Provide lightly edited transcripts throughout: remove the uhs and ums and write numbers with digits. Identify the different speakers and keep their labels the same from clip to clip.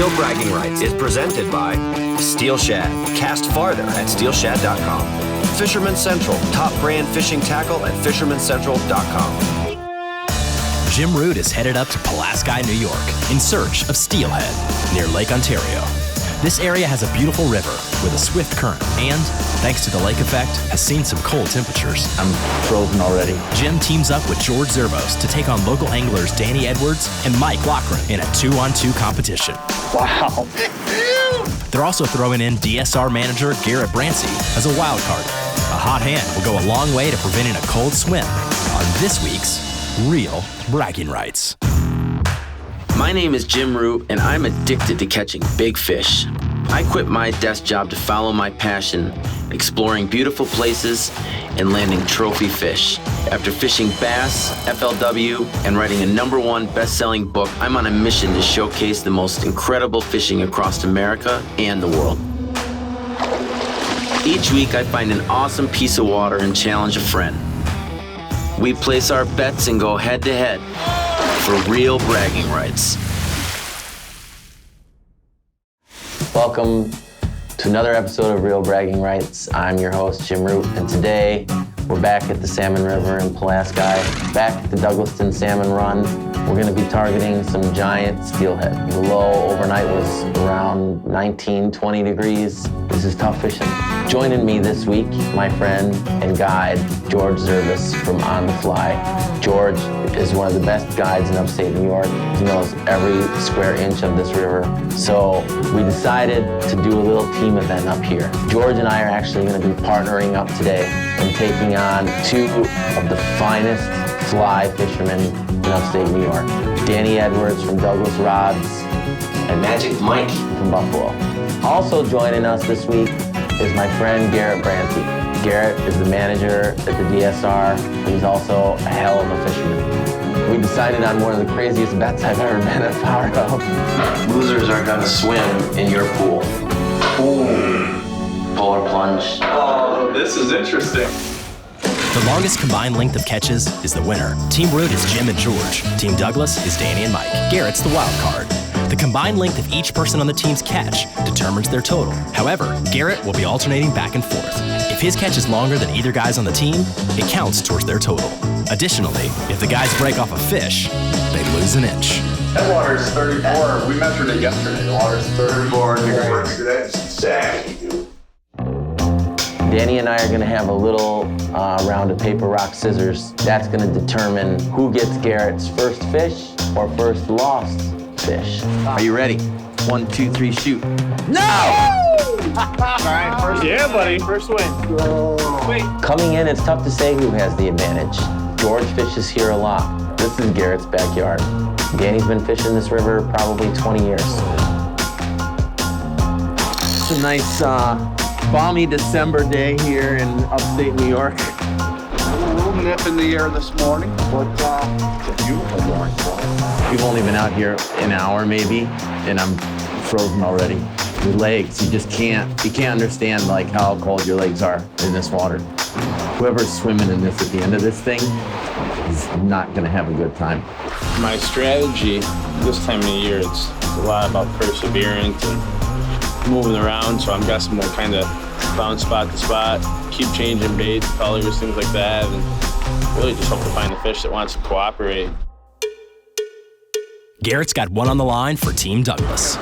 Speaker 1: Real Bragging Rights is presented by Steelhead. Cast farther at steelhead.com. Fisherman Central, top brand fishing tackle at fishermancentral.com.
Speaker 2: Jim Root is headed up to Pulaski, New York, in search of Steelhead, near Lake Ontario. This area has a beautiful river with a swift current and, thanks to the lake effect, has seen some cold temperatures.
Speaker 3: I'm frozen already.
Speaker 2: Jim teams up with George Zervos to take on local anglers Danny Edwards and Mike Loughren in a 2-on-2 competition.
Speaker 3: Wow.
Speaker 2: They're also throwing in DSR manager Garret Brancy as a wild card. A hot hand will go a long way to preventing a cold swim on this week's Real Bragging Rights.
Speaker 4: My name is Jim Root, and I'm addicted to catching big fish. I quit my desk job to follow my passion, exploring beautiful places and landing trophy fish. After fishing bass, FLW, and writing a #1 best-selling book, I'm on a mission to showcase the most incredible fishing across America and the world. Each week, I find an awesome piece of water and challenge a friend. We place our bets and go head-to-head for real bragging rights.
Speaker 3: Welcome to another episode of Real Bragging Rights. I'm your host, Jim Root, and today we're back at the Salmon River in Pulaski, back at the Douglaston Salmon Run. We're going to be targeting some giant steelhead. The low overnight was around 19, 20 degrees. This is tough fishing. Joining me this week, my friend and guide, George Zervos from On the Fly. George is one of the best guides in upstate New York. He knows every square inch of this river. So we decided to do a little team event up here. George and I are actually going to be partnering up today and taking on two of the finest fly fishermen in upstate New York. Danny Edwards from Douglas Rods
Speaker 4: And Magic Mike
Speaker 3: from Buffalo. Also joining us this week is my friend Garret Brancy. Garret is the manager at the DSR, but he's also a hell of a fisherman. We decided on one of the craziest bets I've ever been a part of.
Speaker 4: Losers are gonna swim in your pool. Pull or plunge.
Speaker 5: Oh, this is interesting.
Speaker 2: The longest combined length of catches is the winner. Team Root is Jim and George. Team Douglas is Danny and Mike. Garrett's the wild card. The combined length of each person on the team's catch determines their total. However, Garret will be alternating back and forth. If his catch is longer than either guy's on the team, it counts towards their total. Additionally, if the guys break off a fish, they lose an inch.
Speaker 5: That water's 34. We measured it yesterday. The water's 34 degrees today. It's sick.
Speaker 3: Danny and I are going to have a little round of paper, rock, scissors. That's going to determine who gets Garrett's first fish or first lost fish. Are you ready? 1, 2, 3, shoot. No!
Speaker 5: All right, first. Yeah, buddy. First win. Wait.
Speaker 3: Coming in, it's tough to say who has the advantage. George fishes here a lot. This is Garrett's backyard. Danny's been fishing this river probably 20 years. It's a nice balmy December day here in upstate New York.
Speaker 5: A little nip in the air this morning, but it's a beautiful morning.
Speaker 3: We've only been out here an hour maybe, and I'm frozen already. Your legs, you can't understand like how cold your legs are in this water. Whoever's swimming in this at the end of this thing is not gonna have a good time.
Speaker 6: My strategy this time of year, it's a lot about perseverance and moving around, so I'm guessing we'll kind of bounce spot to spot, keep changing baits, colors, things like that, and really just hope to find a fish that wants to cooperate.
Speaker 2: Garrett's got one on the line for Team Douglas.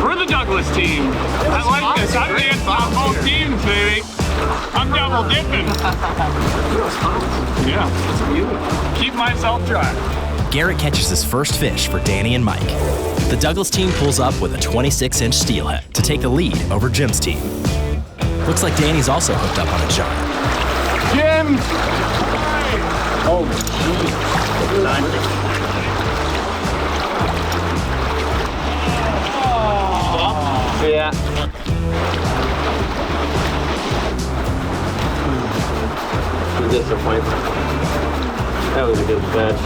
Speaker 7: We're the Douglas team. I like this. I'm dancing on both teams, baby. I'm double dipping. Yeah. Keep myself dry.
Speaker 2: Garret catches his first fish for Danny and Mike. The Douglas team pulls up with a 26-inch steelhead to take the lead over Jim's team. Looks like Danny's also hooked up on a giant.
Speaker 7: Jim!
Speaker 5: Oh,
Speaker 6: Yeah. I'm disappointed. That was a good fish.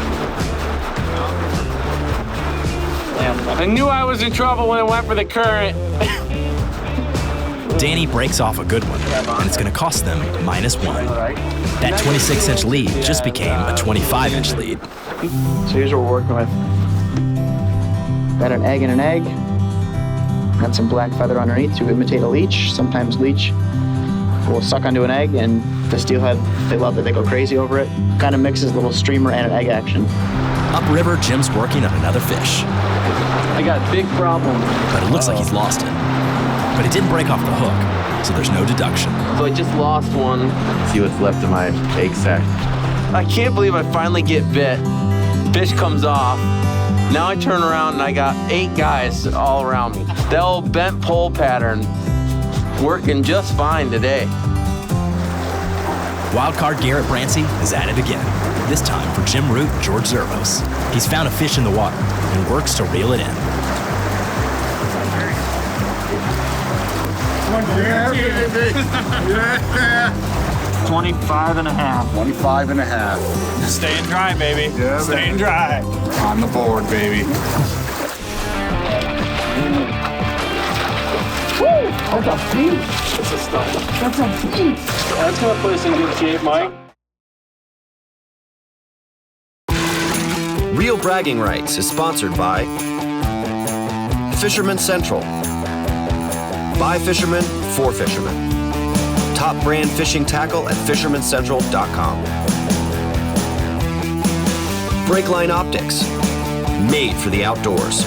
Speaker 7: I knew I was in trouble when I went for the current.
Speaker 2: Danny breaks off a good one, and it's going to cost them -1. That 26-inch lead just became a 25-inch lead.
Speaker 8: So here's what we're working with. Got an egg and an egg. Got some black feather underneath to imitate a leech. Sometimes leech will suck onto an egg, and the steelhead, they love it. They go crazy over it. Kind of mixes a little streamer and an egg action.
Speaker 2: Upriver, Jim's working on another fish.
Speaker 8: I got a big problem.
Speaker 2: But it looks like he's lost it. But it didn't break off the hook, so there's no deduction.
Speaker 4: So I just lost one.
Speaker 3: See what's left of my egg sack.
Speaker 4: I can't believe I finally get bit. Fish comes off. Now I turn around and I got 8 guys all around me. That old bent pole pattern working just fine today.
Speaker 2: Wildcard Garret Brancy is at it again, this time for Jim Root and George Zervos. He's found a fish in the water and works to reel it in.
Speaker 8: 25 and a half.
Speaker 5: 25 and a half.
Speaker 7: Staying dry, baby.
Speaker 5: Yeah,
Speaker 7: Staying
Speaker 5: baby.
Speaker 7: dry.
Speaker 5: On the board, baby.
Speaker 8: That's a beast.
Speaker 7: That's a stuff.
Speaker 8: That's a beast.
Speaker 7: That's gonna put us in good shape, Mike.
Speaker 1: Real Bragging Rights is sponsored by Fisherman Central. By fishermen, for fishermen. Top brand fishing tackle at fishermancentral.com. Breakline Optics, made for the outdoors.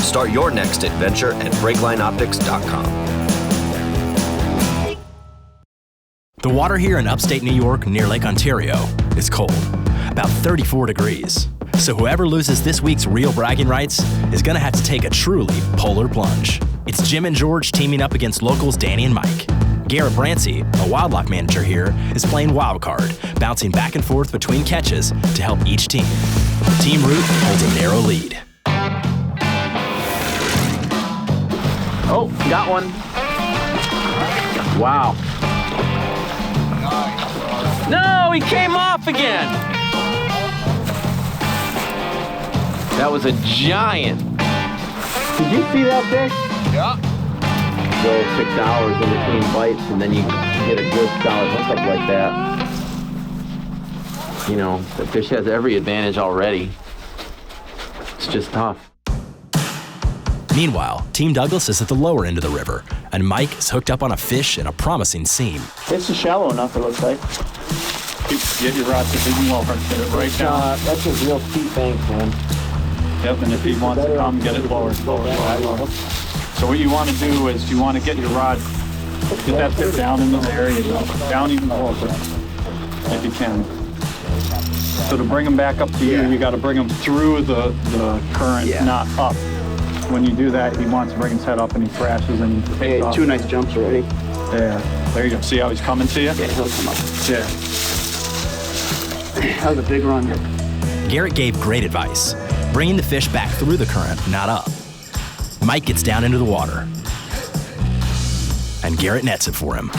Speaker 1: Start your next adventure at breaklineoptics.com.
Speaker 2: The water here in upstate New York near Lake Ontario is cold, about 34 degrees. So whoever loses this week's Real Bragging Rights is gonna have to take a truly polar plunge. It's Jim and George teaming up against locals Danny and Mike. Garret Brancy, a wildlife manager here, is playing wild card, bouncing back and forth between catches to help each team. Team Root holds a narrow lead.
Speaker 4: Oh, got one. Wow. No, he came off again. That was a giant. Did you see that fish?
Speaker 5: Yeah.
Speaker 4: Go 6 hours in between bites and then you get a good solid hookup like that. You know, the fish has every advantage already. It's just tough.
Speaker 2: Meanwhile, Team Douglas is at the lower end of the river, and Mike is hooked up on a fish in a promising seam.
Speaker 8: It's shallow enough, it looks like.
Speaker 6: Get your rod to big and well, get it right down.
Speaker 8: That's a real steep bank, man.
Speaker 6: Yep, and if he wants to come, get it lower. So what you want to do is you want to get your rod, get that tip down in this area, down even closer, if you can. So to bring them back up to you got to bring them through the current, not up. When you do that, he wants to bring his head up and he thrashes and he takes off.
Speaker 8: 2 nice jumps already.
Speaker 6: Yeah, there you go. See how he's coming to you?
Speaker 8: Yeah, he'll come up.
Speaker 6: Yeah.
Speaker 8: That was a big run.
Speaker 2: Garret gave great advice, bringing the fish back through the current, not up. Mike gets down into the water, and Garret nets it for him.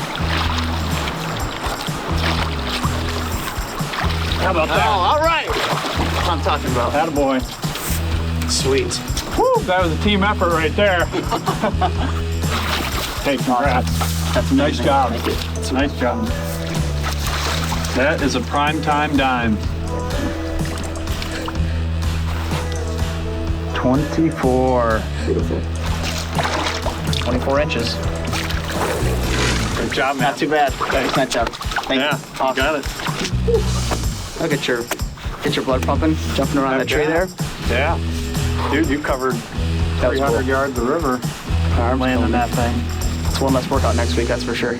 Speaker 6: How about that?
Speaker 8: Oh, all right. That's what I'm talking about.
Speaker 6: Attaboy.
Speaker 8: Sweet.
Speaker 6: Woo, that was a team effort right there. Hey, congrats. That's a nice job. It's a nice job. That is a prime time dime. 24.
Speaker 8: Beautiful. 24 inches.
Speaker 6: Good job, man.
Speaker 8: Not too bad. Nice job. Thank you.
Speaker 6: Awesome. Got it.
Speaker 8: Look at your blood pumping, jumping around that tree there.
Speaker 6: Yeah. Dude, you covered 300 yards of river.
Speaker 8: Landing that thing. It's one less workout next week, that's for sure.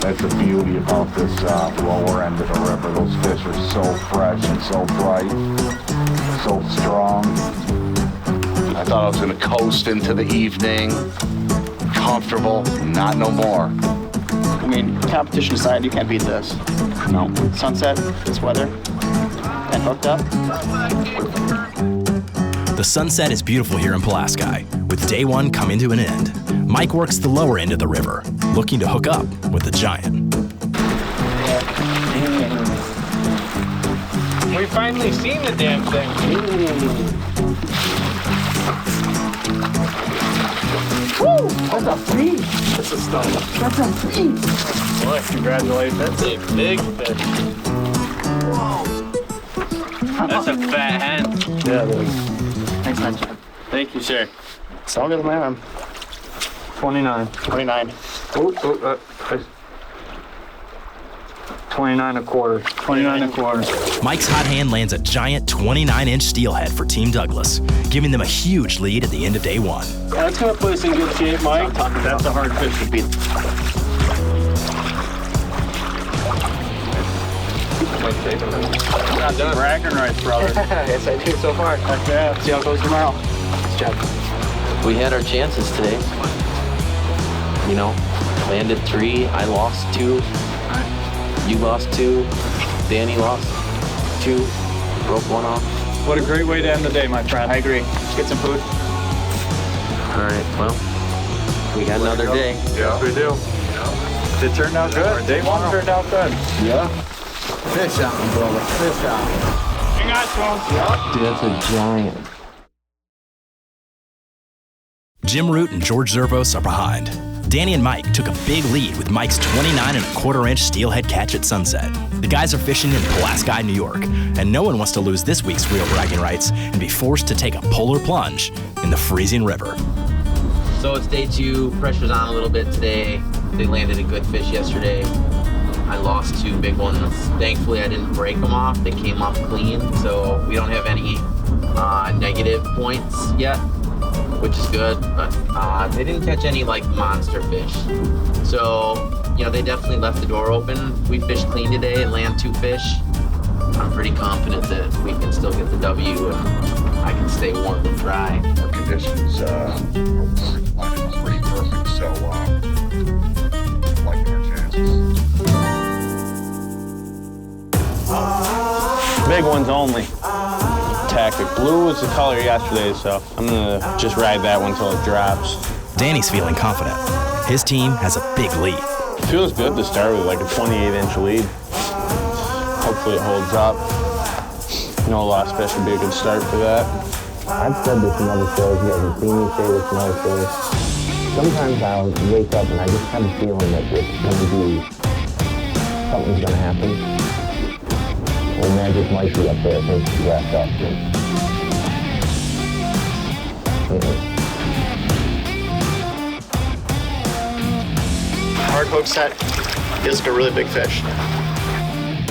Speaker 5: That's the beauty about this lower end of the river. Those fish are so fresh and so bright, so strong. I thought I was going to coast into the evening, comfortable, not no more.
Speaker 8: I mean, competition aside, you can't beat this.
Speaker 5: No.
Speaker 8: Sunset, this weather, and hooked up.
Speaker 2: The sunset is beautiful here in Pulaski, with day one coming to an end. Mike works the lower end of the river, looking to hook up with the giant.
Speaker 7: We finally seen the damn thing.
Speaker 8: That's a fish.
Speaker 6: That's a stud.
Speaker 8: That's a fish.
Speaker 6: Boy, congratulations. That's a big fish.
Speaker 8: Whoa.
Speaker 6: That's a fat hen.
Speaker 8: Yeah, baby. Thanks, man.
Speaker 6: Thank you, sir.
Speaker 8: It's all good, man.
Speaker 6: 29.
Speaker 8: 29.
Speaker 6: Oh, 29 a quarter. 29 a quarter.
Speaker 2: Mike's hot hand lands a giant 29-inch steelhead for Team Douglas, giving them a huge lead at the end of day one.
Speaker 6: That's gonna put us in good shape, Mike. That's a hard fish to beat. Not done. Bragging rights, brother.
Speaker 8: Yes, I do so far.
Speaker 6: Okay.
Speaker 8: See how it goes tomorrow. Nice job.
Speaker 3: We had our chances today. You know, landed 3, I lost 2. You lost 2, Danny lost 2, broke 1 off.
Speaker 6: What a great way to end the day, my friend.
Speaker 8: I agree. Let's get some food.
Speaker 3: All right, well, we got another day.
Speaker 6: Yes, we do. It turned out good. Day 1 turned out good.
Speaker 8: Yeah. Fish on, brother. Fish on.
Speaker 7: Hang on,
Speaker 3: Dude, that's a giant.
Speaker 2: Jim Root and George Zervos are behind. Danny and Mike took a big lead with Mike's 29-and-a-quarter-inch steelhead catch at sunset. The guys are fishing in Pulaski, New York, and no one wants to lose this week's real bragging rights and be forced to take a polar plunge in the freezing river.
Speaker 4: So it's day 2, pressure's on a little bit today. They landed a good fish yesterday. I lost 2 big ones. Thankfully, I didn't break them off. They came off clean, so we don't have any negative points yet, which is good, but they didn't catch any like monster fish. So, you know, they definitely left the door open. We fished clean today and land 2 fish. I'm pretty confident that we can still get the W and I can stay warm and dry.
Speaker 5: Our conditions are pretty perfect, so like our chances.
Speaker 6: Big ones only. Tactic. Blue was the color yesterday, so I'm gonna just ride that one until it drops.
Speaker 2: Danny's feeling confident. His team has a big lead.
Speaker 6: Feels good to start with like a 28-inch lead. Hopefully it holds up. No lost fish would be a good start for that.
Speaker 3: I've said this in other shows, you guys have seen me say this in other shows. Sometimes I'll wake up and I just have a feeling that something's gonna happen. Or magic might be up there if it's wrapped up.
Speaker 8: Hard hook set. Feels like a really big fish.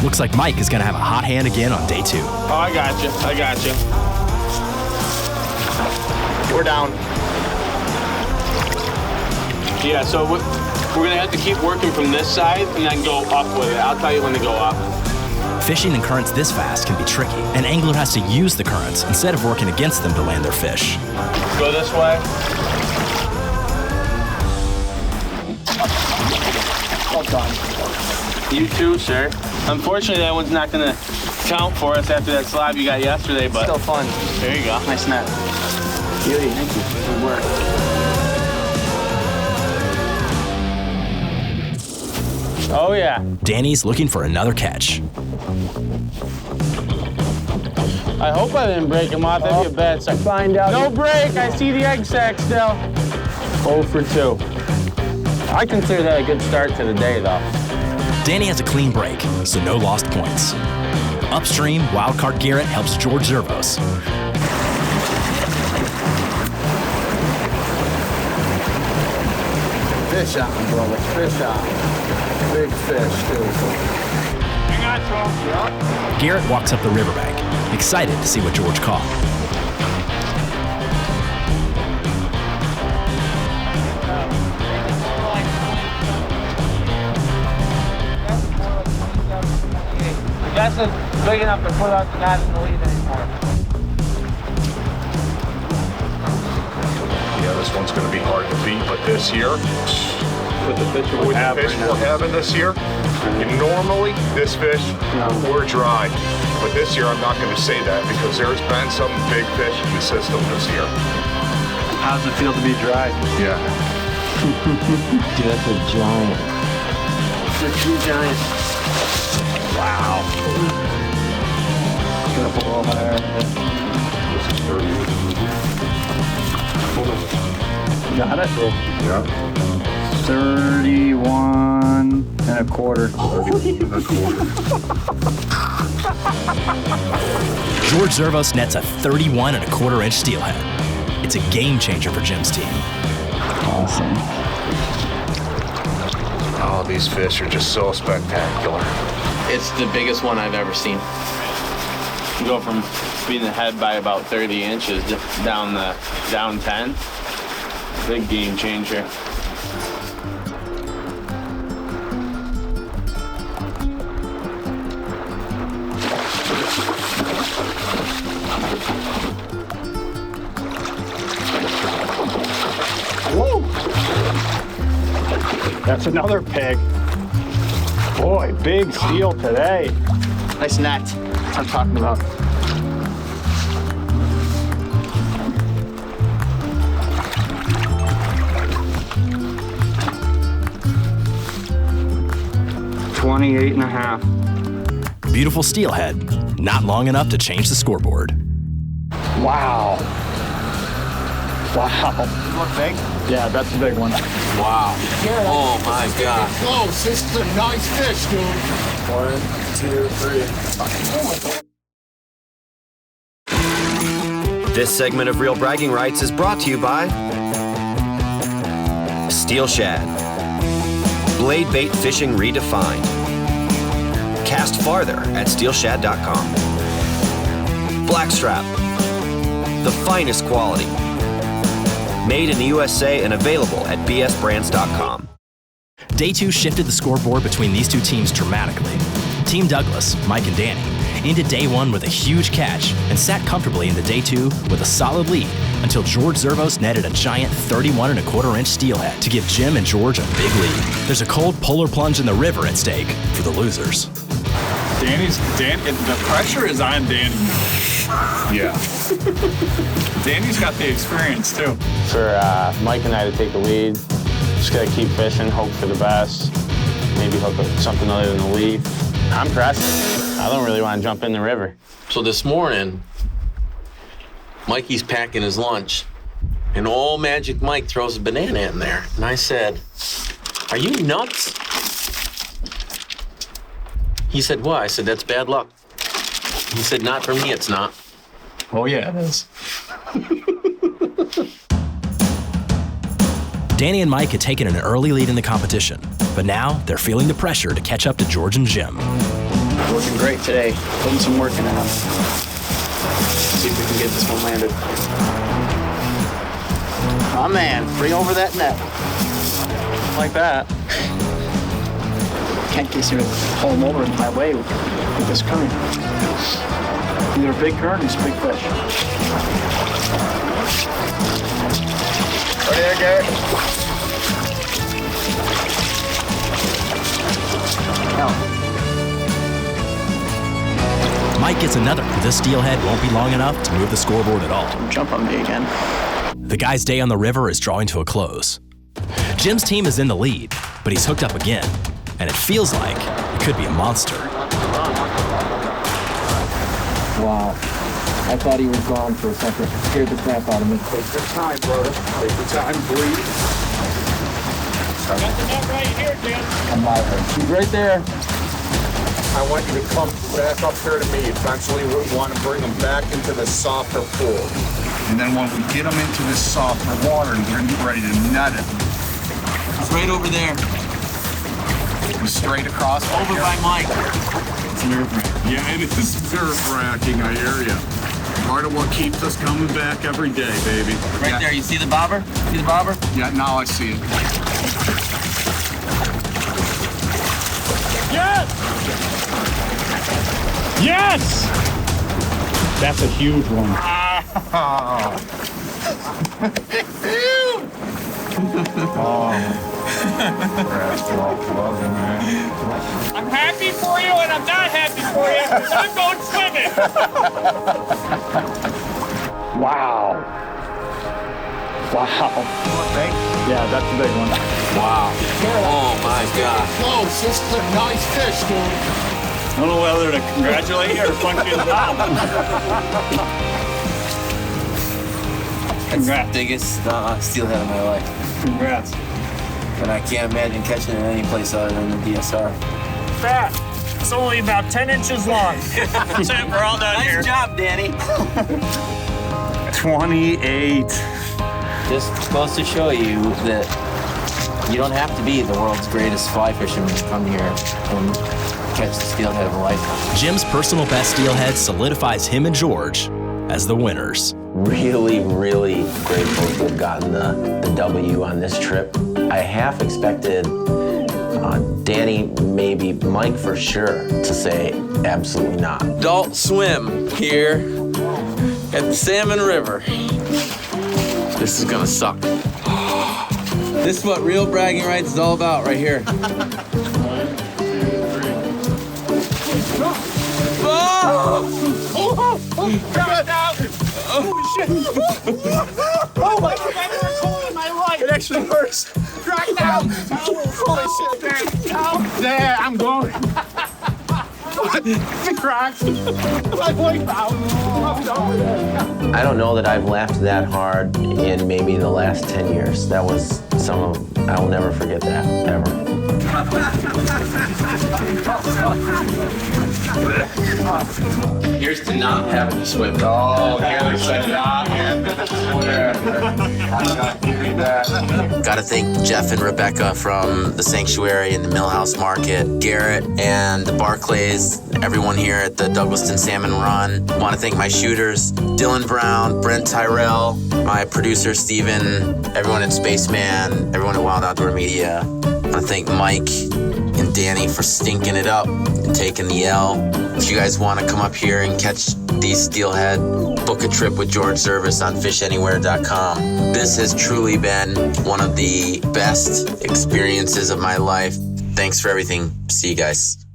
Speaker 2: Looks like Mike is gonna have a hot hand again on day 2.
Speaker 6: Oh, I got you.
Speaker 8: We're down.
Speaker 6: Yeah, so we're gonna have to keep working from this side and then go up with it. I'll tell you when to go up.
Speaker 2: Fishing in currents this fast can be tricky. An angler has to use the currents instead of working against them to land their fish.
Speaker 6: Go this way.
Speaker 8: Well done.
Speaker 6: You too, sir. Unfortunately, that one's not gonna count for us after that slob you got yesterday, but
Speaker 8: Still fun.
Speaker 6: there you go.
Speaker 8: Nice net. Beauty. Thank you. Good work.
Speaker 6: Oh yeah.
Speaker 2: Danny's looking for another catch.
Speaker 6: I hope I didn't break him off. That'd be a bad start.
Speaker 8: Find out.
Speaker 6: No break. I see the egg sac still. 0 for 2. I consider that a good start to the day, though.
Speaker 2: Danny has a clean break, so no lost points. Upstream, wildcard Garret helps George Zervos.
Speaker 5: Fish on, brother, fish on. Big fish, too.
Speaker 7: Hang on,
Speaker 2: Garret walks up the riverbank, excited to see what George caught.
Speaker 6: That's big enough to put out the net in the lead anymore.
Speaker 5: Yeah, this one's going to be hard to beat, but this year,
Speaker 6: With the fish
Speaker 5: with the fish we're having this year, normally this fish, we're dry. But this year, I'm not going to say that because there's been some big fish in the system this year.
Speaker 6: How's it feel to be dry?
Speaker 5: Yeah.
Speaker 3: Dude, that's a giant.
Speaker 6: It's a true giant.
Speaker 5: Wow.
Speaker 6: Gonna pull over there.
Speaker 5: This is 30.
Speaker 8: Got it?
Speaker 5: Yeah.
Speaker 8: 31 and a quarter.
Speaker 2: George Zervos nets a 31 and a quarter inch steelhead. It's a game changer for Jim's team.
Speaker 8: Awesome.
Speaker 5: Oh, these fish are just so spectacular.
Speaker 4: It's the biggest one I've ever seen.
Speaker 6: You go from being the head by about 30 inches down 10. Big game changer.
Speaker 7: Woo! That's another pig. Boy, big seal today.
Speaker 8: Nice net. That's what I'm talking about. $28.5.
Speaker 2: Beautiful steelhead, not long enough to change the scoreboard.
Speaker 7: Wow. Wow.
Speaker 8: Look big?
Speaker 7: Yeah, that's a big one.
Speaker 4: Wow. Oh my God.
Speaker 5: Close. This is a nice fish, dude. 1, 2, 3.
Speaker 1: This segment of Real Bragging Rights is brought to you by Steel Shad, Blade Bait Fishing Redefined, Cast Farther at steelshad.com, Blackstrap, the finest quality, made in the USA and available at bsbrands.com.
Speaker 2: Day 2 shifted the scoreboard between these two teams dramatically. Team Douglas, Mike and Danny, ended Day 1 with a huge catch and sat comfortably into Day 2 with a solid lead until George Zervos netted a giant 31 and a quarter inch steelhead to give Jim and George a big lead. There's a cold polar plunge in the river at stake for the losers.
Speaker 9: The pressure is on Danny.
Speaker 5: Yeah.
Speaker 9: Danny's got the experience too.
Speaker 6: For Mike and I to take the lead, just gotta keep fishing, hope for the best, maybe hook up something other than the leaf. I'm pressed. I don't really want to jump in the river.
Speaker 4: So this morning, Mikey's packing his lunch, and old Magic Mike throws a banana in there. And I said, "Are you nuts?" He said, "What?" I said, "That's bad luck." He said, "Not for me, it's not."
Speaker 9: Oh yeah, it is.
Speaker 2: Danny and Mike had taken an early lead in the competition, but now they're feeling the pressure to catch up to George and Jim.
Speaker 8: Working great today. Putting some work in it. See if we can get this one landed. Oh man, bring over that net. Like that. Can't get you to pull them over my way with this current. Either a big current or some big fish.
Speaker 5: Right there, Garret.
Speaker 2: Mike gets another, but this steelhead won't be long enough to move the scoreboard at all.
Speaker 8: Jump on me again.
Speaker 2: The guy's day on the river is drawing to a close. Jim's team is in the lead, but he's hooked up again, and it feels like it could be a monster.
Speaker 8: Wow. I thought he was gone for a second. Scared the crap out of me.
Speaker 5: Take your time, brother. Take your time, please.
Speaker 7: Got the net right here, Jim.
Speaker 8: Come by her. She's right there.
Speaker 5: I want you to come back up here to me. Eventually, we want to bring them back into the softer pool. And then when we get them into this softer water, we're going to get ready to net it.
Speaker 4: It's right over there,
Speaker 5: Straight across.
Speaker 4: over by Mike.
Speaker 5: It's nerve-wracking. Yeah, it is nerve-wracking, I hear you. Part of what keeps us coming back every day, baby.
Speaker 4: Right there, you see the bobber? See the bobber?
Speaker 5: Yeah, now I see it.
Speaker 7: Yes! Yes! That's a huge one. I'm happy for you and I'm not happy for you because I'm going swimming.
Speaker 8: Wow. Wow.
Speaker 7: Yeah, that's a big one.
Speaker 4: Wow. Oh my God.
Speaker 5: Close. This is a nice fish, dude.
Speaker 7: I don't know whether to congratulate you or punch you in the mouth. Congrats.
Speaker 4: the biggest steelhead of my life.
Speaker 7: Congrats.
Speaker 4: And I can't imagine catching it any place other than the DSR.
Speaker 7: Fat. It's only about 10 inches long. That's it. We're all done here.
Speaker 4: Nice job, Danny.
Speaker 9: 28.
Speaker 3: Just goes to show you that you don't have to be the world's greatest fly fisherman to come here and catch the steelhead of a lifetime.
Speaker 2: Jim's personal best steelhead solidifies him and George as the winners.
Speaker 3: Really, really grateful to have gotten the W on this trip. I half expected Danny, maybe Mike for sure, to say absolutely not.
Speaker 4: Adult swim here at the Salmon River. This is gonna suck. This is what real bragging rights is all about right here.
Speaker 7: Oh shit! Oh my God! I've never told in my life. It actually hurts. Drag down. Holy shit, man! There, I'm going. The cracks. My voice out.
Speaker 3: I don't know that I've laughed that hard in maybe the last 10 years. That was I will never forget that, ever.
Speaker 4: Here's to not having to swim.
Speaker 5: Oh, here's a not having to swim.
Speaker 4: Gotta thank Jeff and Rebecca from the Sanctuary and the Millhouse Market, Garret and the Barclays, everyone here at the Douglaston Salmon Run. Want to thank my shooters, Dylan Brown, Brent Tyrell, my producer Steven, everyone at Spaceman, everyone at Wild Outdoor Media. I want to thank Mike and Danny for stinking it up and taking the L. If you guys want to come up here and catch these steelhead, book a trip with George Zervos on fishanywhere.com. This has truly been one of the best experiences of my life. Thanks for everything. See you guys.